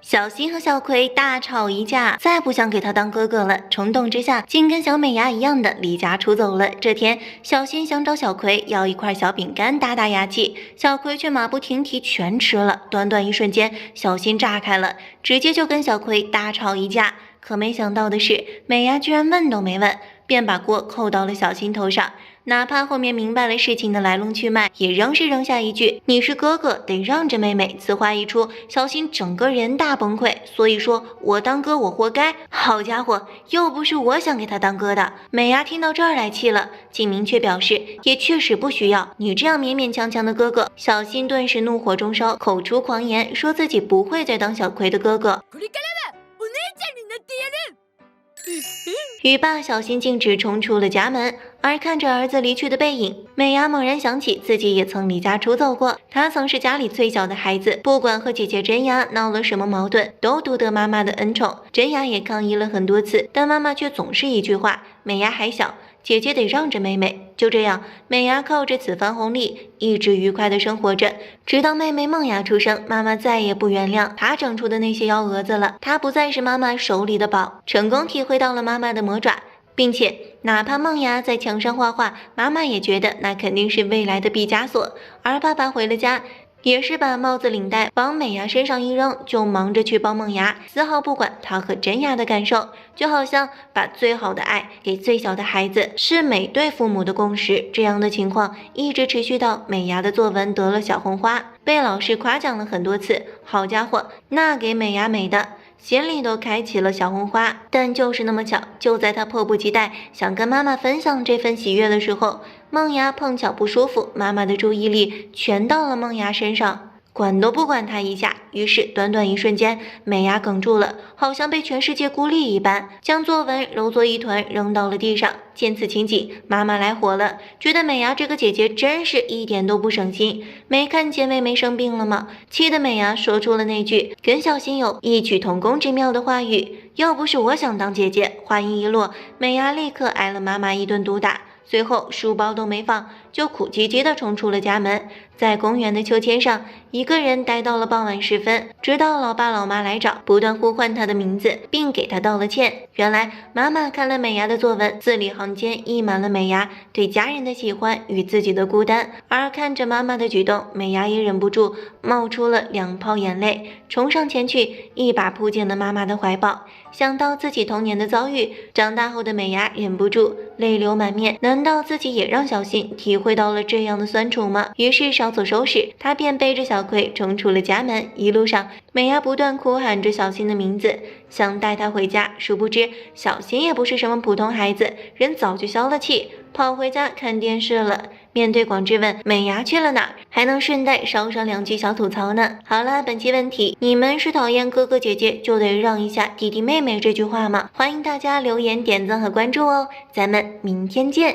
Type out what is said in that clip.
小新和小葵大吵一架，再不想给他当哥哥了，冲动之下竟跟小美伢一样的离家出走了。这天，小新想找小葵要一块小饼干打打牙祭，小葵却马不停蹄全吃了。短短一瞬间，小新炸开了，直接就跟小葵大吵一架。可没想到的是，美伢居然问都没问，便把锅扣到了小新头上。哪怕后面明白了事情的来龙去脉，也仍是扔下一句“你是哥哥，得让着妹妹”。此话一出，小新整个人大崩溃。所以说我当哥我活该。好家伙，又不是我想给他当哥的。美伢听到这儿来气了，竟明确表示也确实不需要你这样勉勉强强的哥哥。小新顿时怒火中烧，口出狂言，说自己不会再当小葵的哥哥。语罢，小新径直冲出了家门。而看着儿子离去的背影，美伢猛然想起自己也曾离家出走过。她曾是家里最小的孩子，不管和姐姐真雅闹了什么矛盾，都夺得妈妈的恩宠。真雅也抗议了很多次，但妈妈却总是一句话：美伢还小，姐姐得让着妹妹。就这样，美伢靠着此番红利，一直愉快地生活着，直到妹妹梦雅出生，妈妈再也不原谅她整出的那些幺蛾子了。她不再是妈妈手里的宝，成功体会到了妈妈的魔爪。并且哪怕梦雅在墙上画画，妈妈也觉得那肯定是未来的毕加索。而爸爸回了家，也是把帽子领带往美伢身上一扔，就忙着去帮梦雅，丝毫不管她和真雅的感受，就好像把最好的爱给最小的孩子，是每对父母的共识。这样的情况一直持续到美伢的作文得了小红花，被老师夸奖了很多次。好家伙，那给美伢美的心里都开启了小红花。但就是那么巧，就在她迫不及待想跟妈妈分享这份喜悦的时候，梦雅碰巧不舒服，妈妈的注意力全到了梦雅身上，管都不管她一下。于是短短一瞬间，美伢哽住了，好像被全世界孤立一般，将作文揉作一团扔到了地上。见此情景，妈妈来火了，觉得美伢这个姐姐真是一点都不省心，没看见妹妹生病了吗？气得美伢说出了那句跟小新有异曲同工之妙的话语：要不是我想当姐姐。话音一落，美伢立刻挨了妈妈一顿毒打，随后书包都没放，就苦唧唧地冲出了家门，在公园的秋千上一个人待到了傍晚时分，直到老爸老妈来找，不断呼唤她的名字，并给她道了歉。原来妈妈看了美伢的作文，字里行间溢满了美伢对家人的喜欢与自己的孤单。而看着妈妈的举动，美伢也忍不住冒出了2泡眼泪，冲上前去一把扑进了妈妈的怀抱。想到自己童年的遭遇，长大后的美伢忍不住泪流满面，难道自己也让小新体会到了这样的酸楚吗？于是稍作收拾，她便背着小葵冲出了家门。一路上，美伢不断哭喊着小新的名字，想带他回家。殊不知小新也不是什么普通孩子，人早就消了气，跑回家看电视了。面对广志问美伢去了哪儿，还能顺带捎上2句小吐槽呢。好了，本期问题，你们是讨厌哥哥姐姐就得让一下弟弟妹妹这句话吗？欢迎大家留言点赞和关注哦，咱们明天见。